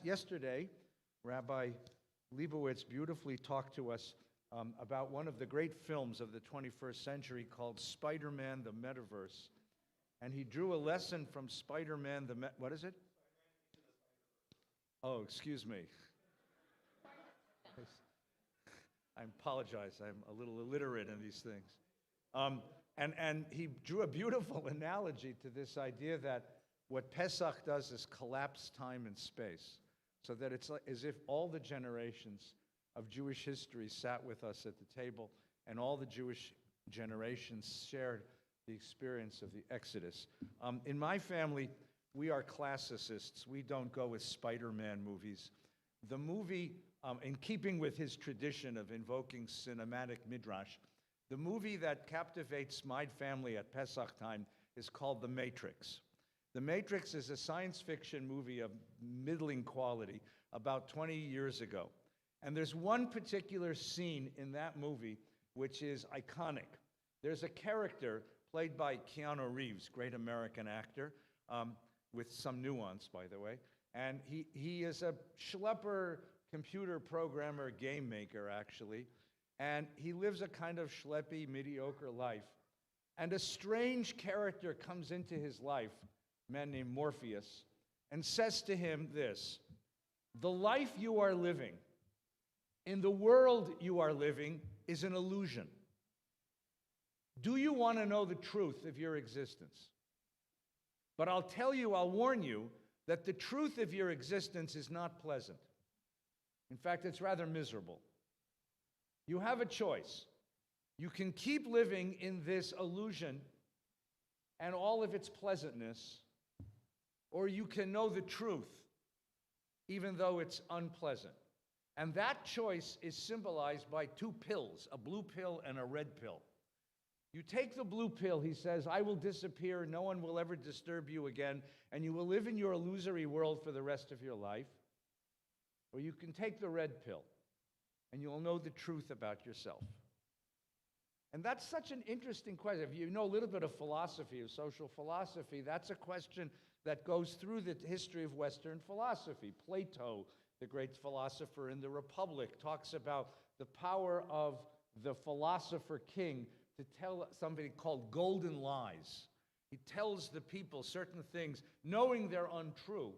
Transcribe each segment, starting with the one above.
Yesterday, Rabbi Leibowitz beautifully talked to us about one of the great films of the 21st century called Spider-Man: The Metaverse. And he drew a lesson from Spider-Man: what is it? Oh, excuse me. I apologize. I'm a little illiterate in these things. And he drew a beautiful analogy to this idea that what Pesach does is collapse time and space, so that it's like, as if all the generations of Jewish history sat with us at the table, and all the Jewish generations shared the experience of the Exodus. In my family, we are classicists. We don't go with Spider-Man movies. The movie, in keeping with his tradition of invoking cinematic midrash, the movie that captivates my family at Pesach time is called The Matrix. The Matrix is a science fiction movie of middling quality about 20 years ago. And there's one particular scene in that movie which is iconic. There's a character played by Keanu Reeves, great American actor, with some nuance, by the way. And he is a schlepper, computer programmer, game maker, actually. And he lives a kind of schleppy, mediocre life. And a strange character comes into his life, a man named Morpheus, and says to him this: the life you are living, in the world you are living, is an illusion. Do you want to know the truth of your existence? But I'll warn you, that the truth of your existence is not pleasant. In fact, it's rather miserable. You have a choice. You can keep living in this illusion and all of its pleasantness, or you can know the truth, even though it's unpleasant. And that choice is symbolized by two pills, a blue pill and a red pill. You take the blue pill, he says, I will disappear, no one will ever disturb you again, and you will live in your illusory world for the rest of your life. Or you can take the red pill, and you will know the truth about yourself. And that's such an interesting question. If you know a little bit of philosophy, of social philosophy, that's a question that goes through the history of Western philosophy. Plato, the great philosopher in the Republic, talks about the power of the philosopher king to tell somebody called golden lies. He tells the people certain things knowing they're untrue,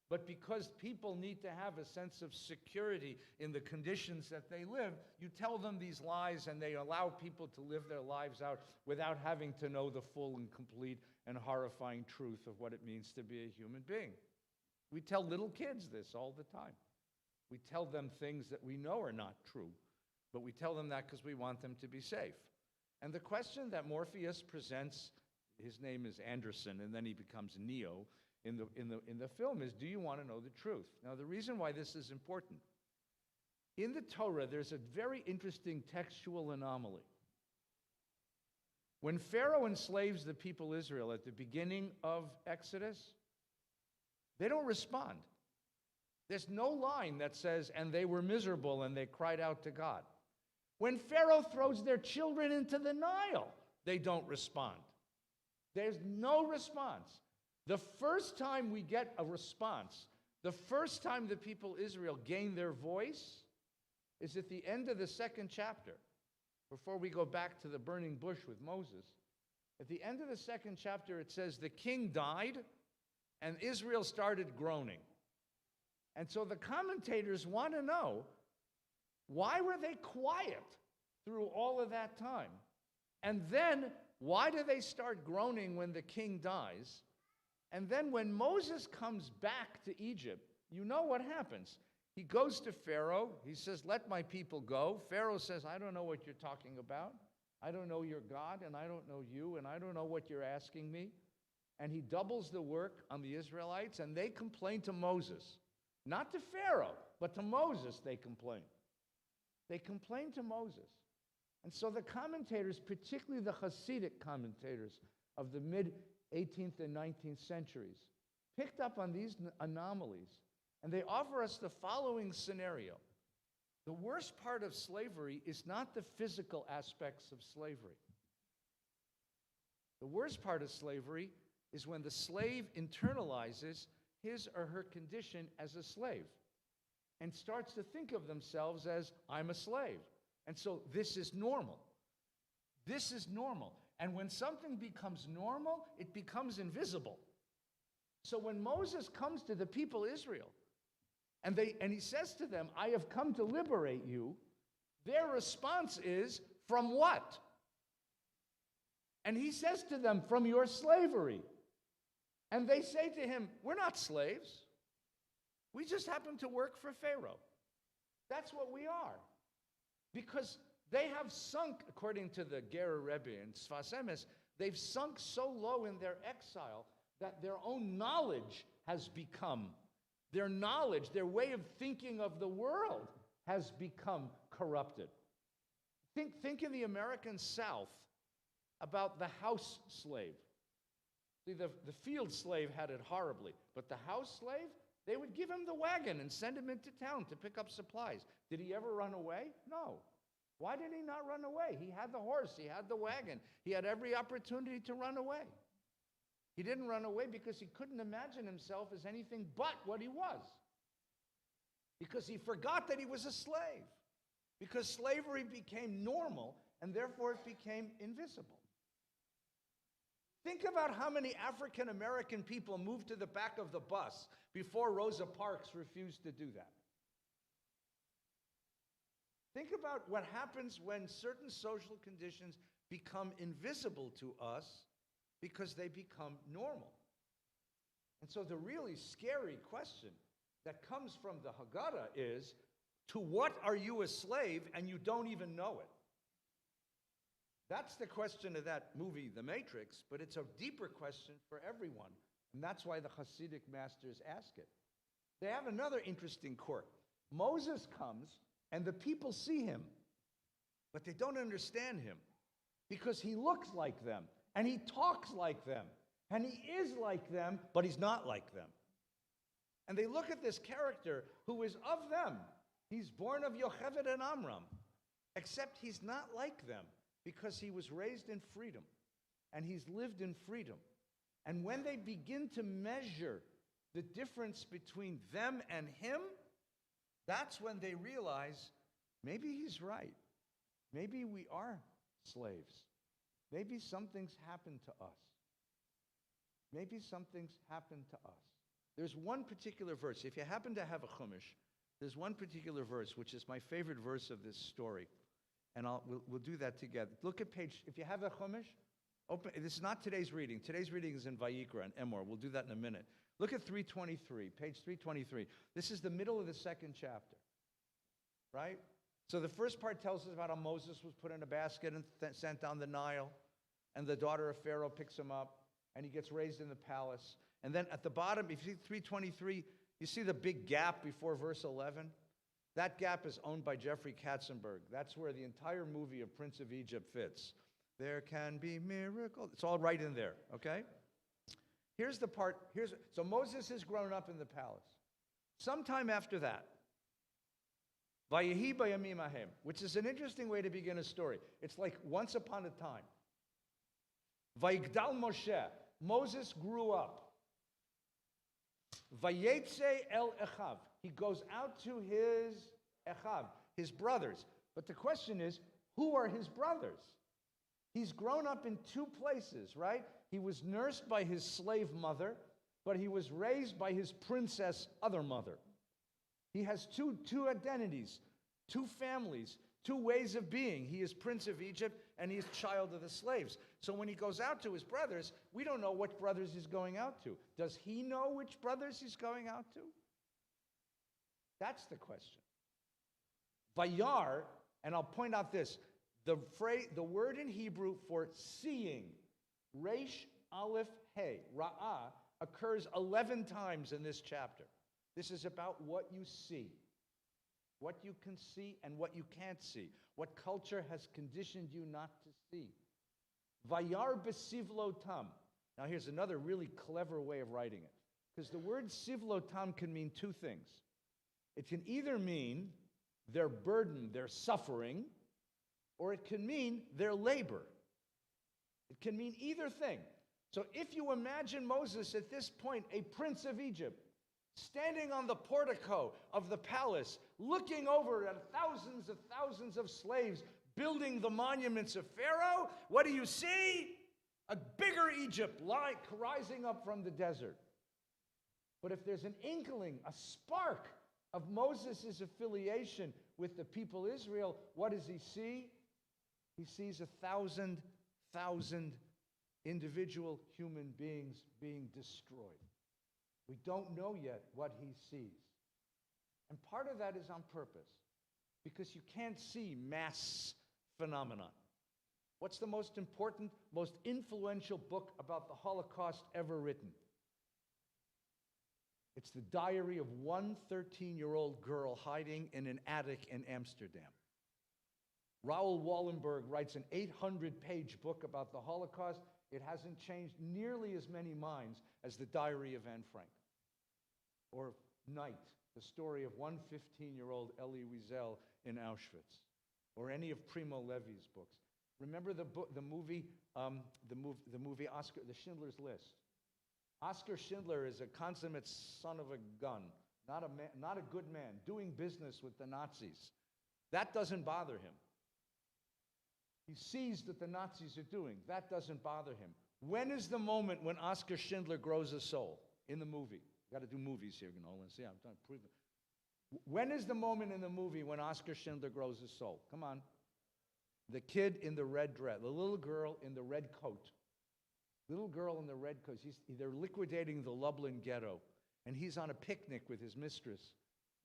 but because people need to have a sense of security in the conditions that they live, you tell them these lies and they allow people to live their lives out without having to know the full and complete and horrifying truth of what it means to be a human being. We tell little kids this all the time. We tell them things that we know are not true, but we tell them that because we want them to be safe. And the question that Morpheus presents, his name is Anderson, and then he becomes Neo in the film, is, do you want to know the truth? Now, the reason why this is important, in the Torah, there's a very interesting textual anomaly. When Pharaoh enslaves the people Israel at the beginning of Exodus, they don't respond. There's no line that says, and they were miserable and they cried out to God. When Pharaoh throws their children into the Nile, they don't respond. There's no response. The first time we get a response, the first time the people Israel gain their voice, is at the end of the second chapter, before we go back to the burning bush with Moses. At the end of the second chapter, it says, the king died, and Israel started groaning. And so the commentators want to know, why were they quiet through all of that time? And then, why do they start groaning when the king dies? And then when Moses comes back to Egypt, you know what happens. He goes to Pharaoh. He says, let my people go. Pharaoh says, I don't know what you're talking about. I don't know your God, and I don't know you, and I don't know what you're asking me. And he doubles the work on the Israelites, and they complain to Moses. Not to Pharaoh, but to Moses they complain. They complain to Moses. And so the commentators, particularly the Hasidic commentators of the mid-18th and 19th centuries, picked up on these anomalies, and they offer us the following scenario. The worst part of slavery is not the physical aspects of slavery. The worst part of slavery is when the slave internalizes his or her condition as a slave and starts to think of themselves as, I'm a slave. And so this is normal. This is normal. And when something becomes normal, it becomes invisible. So when Moses comes to the people Israel, and he says to them, I have come to liberate you, their response is, from what? And he says to them, from your slavery. And they say to him, we're not slaves. We just happen to work for Pharaoh. That's what we are. Because they have sunk, according to the Ger Rebbe and Sfas Emes, they've sunk so low in their exile that their own knowledge has become, their knowledge, their way of thinking of the world has become corrupted. Think in the American South about the house slave. See, the field slave had it horribly, but the house slave, they would give him the wagon and send him into town to pick up supplies. Did he ever run away? No. Why did he not run away? He had the horse, he had the wagon, he had every opportunity to run away. He didn't run away because he couldn't imagine himself as anything but what he was. Because he forgot that he was a slave. Because slavery became normal, and therefore it became invisible. Think about how many African American people moved to the back of the bus before Rosa Parks refused to do that. Think about what happens when certain social conditions become invisible to us because they become normal. And so the really scary question that comes from the Haggadah is, to what are you a slave and you don't even know it? That's the question of that movie, The Matrix, but it's a deeper question for everyone. And that's why the Hasidic masters ask it. They have another interesting quirk. Moses comes and the people see him, but they don't understand him because he looks like them and he talks like them and he is like them, but he's not like them. And they look at this character who is of them. He's born of Yocheved and Amram, except he's not like them because he was raised in freedom and he's lived in freedom. And when they begin to measure the difference between them and him, that's when they realize maybe he's right. Maybe we are slaves. Maybe something's happened to us. Maybe something's happened to us. There's one particular verse. If you happen to have a Chumash, there's one particular verse, which is my favorite verse of this story. And we'll do that together. Look at page, if you have a Chumash, open. This is not today's reading. Today's reading is in Vayikra and Emor. We'll do that in a minute. Look at 323, page 323. This is the middle of the second chapter, right? So the first part tells us about how Moses was put in a basket and sent down the Nile, and the daughter of Pharaoh picks him up, and he gets raised in the palace. And then at the bottom, if you see 323, you see the big gap before verse 11? That gap is owned by Jeffrey Katzenberg. That's where the entire movie of Prince of Egypt fits. There can be miracles. It's all right in there, okay? Here's the part. So Moses has grown up in the palace. Sometime after that, Vayehi bayamim ahem, which is an interesting way to begin a story. It's like once upon a time. Vayigdal Moshe, Moses grew up. Vayetze el Echav, he goes out to his Echav, his brothers. But the question is, who are his brothers? He's grown up in two places, right? He was nursed by his slave mother, but he was raised by his princess other mother. He has two identities, two families, two ways of being. He is Prince of Egypt and he is child of the slaves. So when he goes out to his brothers, we don't know which brothers he's going out to. Does he know which brothers he's going out to? That's the question. Vayar, and I'll point out this, the word in Hebrew for seeing, Resh Aleph He, Ra'ah, occurs 11 times in this chapter. This is about what you see, what you can see and what you can't see, what culture has conditioned you not to see. Vayar besivlotam. Now here's another really clever way of writing it, because the word sivlotam can mean two things. It can either mean their burden, their suffering, or it can mean their labor. It can mean either thing. So if you imagine Moses at this point, a prince of Egypt, standing on the portico of the palace, looking over at thousands of slaves building the monuments of Pharaoh, what do you see? A bigger Egypt rising up from the desert. But if there's an inkling, a spark of Moses' affiliation with the people Israel, what does he see? He sees 1,000 individual human beings being destroyed. We don't know yet what he sees. And part of that is on purpose, because you can't see mass phenomenon. What's the most important, most influential book about the Holocaust ever written? It's the diary of one 13-year-old girl hiding in an attic in Amsterdam. Raoul Wallenberg writes an 800-page book about the Holocaust. It hasn't changed nearly as many minds as the diary of Anne Frank. Or Night, the story of one 15-year-old Elie Wiesel in Auschwitz. Or any of Primo Levi's books. Remember the movie Oscar, The Schindler's List? Oscar Schindler is a consummate son of a gun, not a good man, doing business with the Nazis. That doesn't bother him. He sees that the Nazis are doing. That doesn't bother him. When is the moment when Oscar Schindler grows a soul? In the movie. Got to do movies here, Nolan. See, I'm trying to prove it. When is the moment in the movie when Oscar Schindler grows his soul? Come on. The kid in the red dress, the little girl in the red coat. Little girl in the red coat. They're liquidating the Lublin ghetto. And he's on a picnic with his mistress.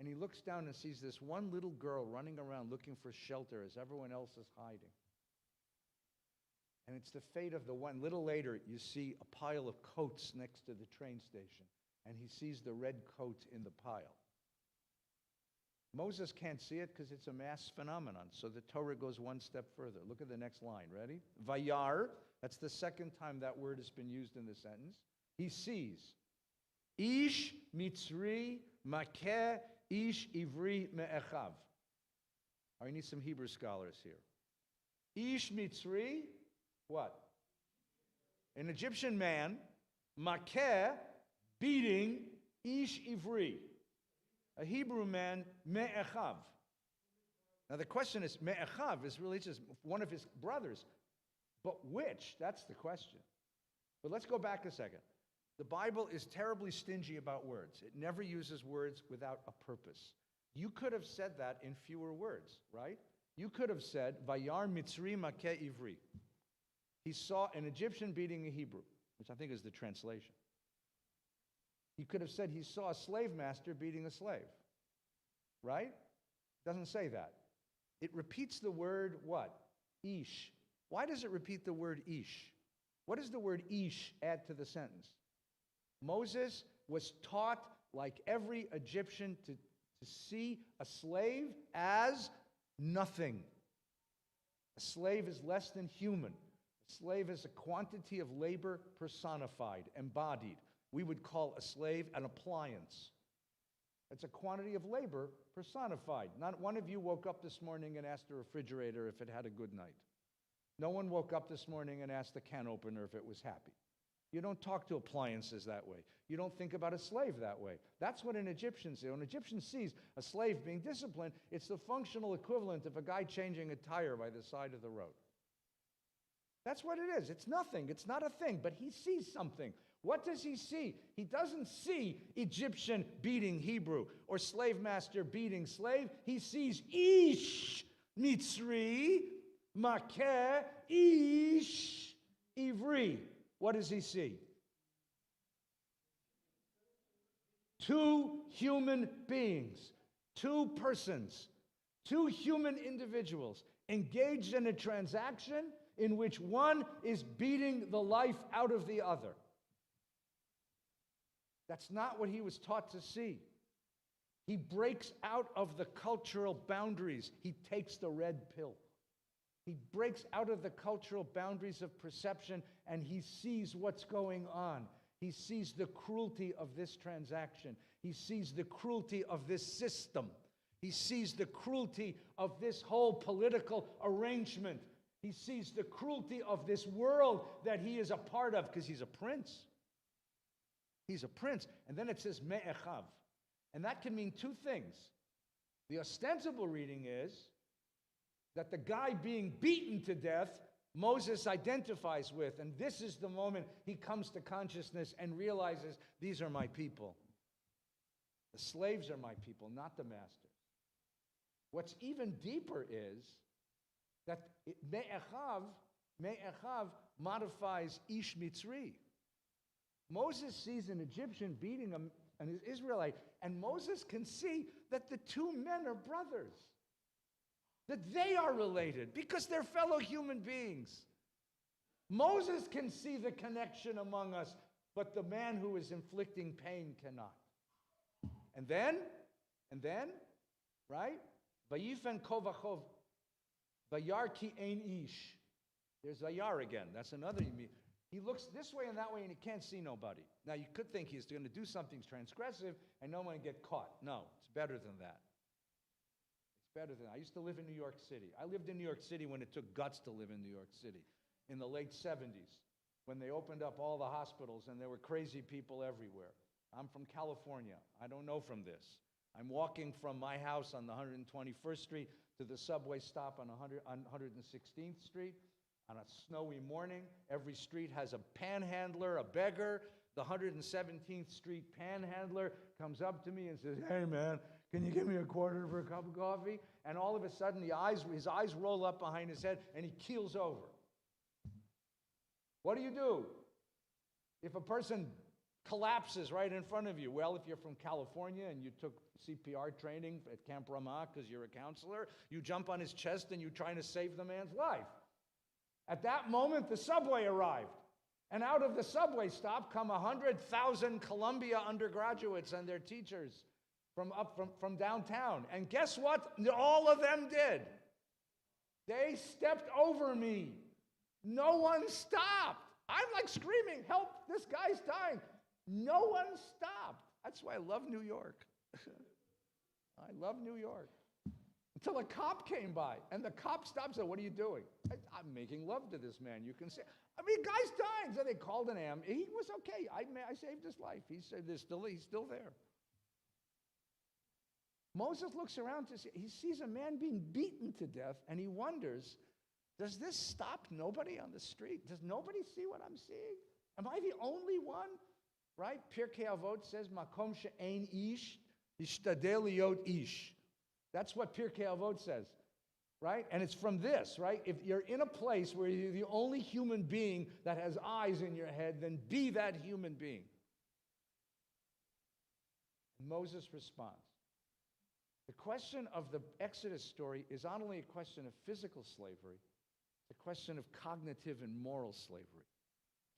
And he looks down and sees this one little girl running around looking for shelter as everyone else is hiding. And it's the fate of the one. Little later, you see a pile of coats next to the train station. And he sees the red coat in the pile. Moses can't see it because it's a mass phenomenon. So the Torah goes one step further. Look at the next line. Ready? Vayar. That's the second time that word has been used in the sentence. He sees. Ish mitzri makeh ish ivri me'echav. I need some Hebrew scholars here. Ish mitzri, what? An Egyptian man, makeh, beating ish ivri. A Hebrew man, me'echav. Now the question is, me'echav is really just one of his brothers. But which? That's the question. But let's go back a second. The Bible is terribly stingy about words. It never uses words without a purpose. You could have said that in fewer words, right? You could have said, Vayar mitzri makeh ivri. He saw an Egyptian beating a Hebrew, which I think is the translation. He could have said he saw a slave master beating a slave, right? It doesn't say that. It repeats the word what? Ish. Why does it repeat the word ish? What does the word ish add to the sentence? Moses was taught, like every Egyptian, to see a slave as nothing. A slave is less than human. A slave is a quantity of labor personified, embodied. We would call a slave an appliance. It's a quantity of labor personified. Not one of you woke up this morning and asked the refrigerator if it had a good night. No one woke up this morning and asked the can opener if it was happy. You don't talk to appliances that way. You don't think about a slave that way. That's what an Egyptian sees. When an Egyptian sees a slave being disciplined, it's the functional equivalent of a guy changing a tire by the side of the road. That's what it is. It's nothing. It's not a thing, but he sees something. What does he see? He doesn't see Egyptian beating Hebrew or slave master beating slave. He sees Ish Mitzri Makeh Ish Ivri. What does he see? Two human beings, two persons, two human individuals engaged in a transaction in which one is beating the life out of the other. That's not what he was taught to see. He breaks out of the cultural boundaries. He takes the red pill. He breaks out of the cultural boundaries of perception and he sees what's going on. He sees the cruelty of this transaction. He sees the cruelty of this system. He sees the cruelty of this whole political arrangement. He sees the cruelty of this world that he is a part of because he's a prince. He's a prince. And then it says me'echav. And that can mean two things. The ostensible reading is that the guy being beaten to death, Moses identifies with, and this is the moment he comes to consciousness and realizes, these are my people. The slaves are my people, not the masters. What's even deeper is that Me'echav modifies Ish Mitzri. Moses sees an Egyptian beating an Israelite, and Moses can see that the two men are brothers, that they are related because they're fellow human beings. Moses can see the connection among us, but the man who is inflicting pain cannot. And then, right? Vayifen kovachov, vayar ki ein ish. There's vayar again. That's another. He looks this way and that way, and he can't see nobody. Now, you could think he's going to do something transgressive and no one get caught. No, it's better than that. It's better than that. I used to live in New York City. I lived in New York City when it took guts to live in New York City, in the late 70s, when they opened up all the hospitals and there were crazy people everywhere. I'm from California. I don't know from this. I'm walking from my house on the 121st Street to the subway stop on 116th Street. On a snowy morning, every street has a panhandler, a beggar. The 117th Street panhandler comes up to me and says, "Hey man, can you give me a quarter for a cup of coffee?" And all of a sudden, his eyes roll up behind his head and he keels over. What do? If a person collapses right in front of you, well, if you're from California and you took CPR training at Camp Ramah because you're a counselor, you jump on his chest and you're trying to save the man's life. At that moment, the subway arrived. And out of the subway stop come 100,000 Columbia undergraduates and their teachers from downtown. And guess what? All of them did. They stepped over me. No one stopped. I'm like screaming, "Help, this guy's dying." No one stopped. That's why I love New York. I love New York. Until a cop came by, and the cop stopped and said, "What are you doing?" "I'm making love to this man. You can see." I mean, guy's dying. So they called an ambulance. He was okay. I saved his life. He said, he's still there. Moses looks around to see, he sees a man being beaten to death, and he wonders, does this stop nobody on the street? Does nobody see what I'm seeing? Am I the only one? Right? Pirkei Avot says, "Makom she'ein ish, yishtadel liot ish." That's what Pirkei Avot says, right? And it's from this, right? If you're in a place where you're the only human being that has eyes in your head, then be that human being. Moses responds. The question of the Exodus story is not only a question of physical slavery, it's a question of cognitive and moral slavery.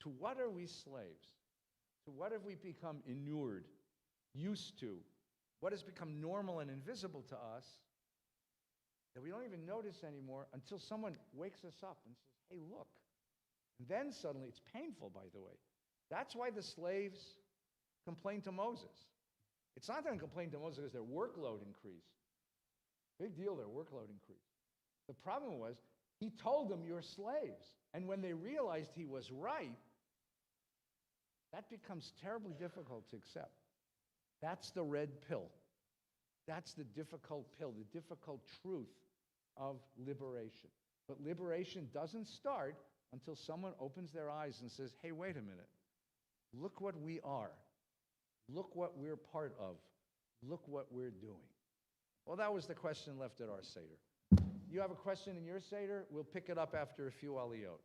To what are we slaves? To what have we become inured, used to? What has become normal and invisible to us that we don't even notice anymore until someone wakes us up and says, "Hey, look." And then suddenly, it's painful, by the way. That's why the slaves complained to Moses. It's not that they complained to Moses because their workload increased. Big deal, their workload increased. The problem was, he told them, "You're slaves." And when they realized he was right, that becomes terribly difficult to accept. That's the red pill. That's the difficult pill, the difficult truth of liberation. But liberation doesn't start until someone opens their eyes and says, "Hey, wait a minute. Look what we are. Look what we're part of. Look what we're doing." Well, that was the question left at our Seder. You have a question in your Seder? We'll pick it up after a few aliyot.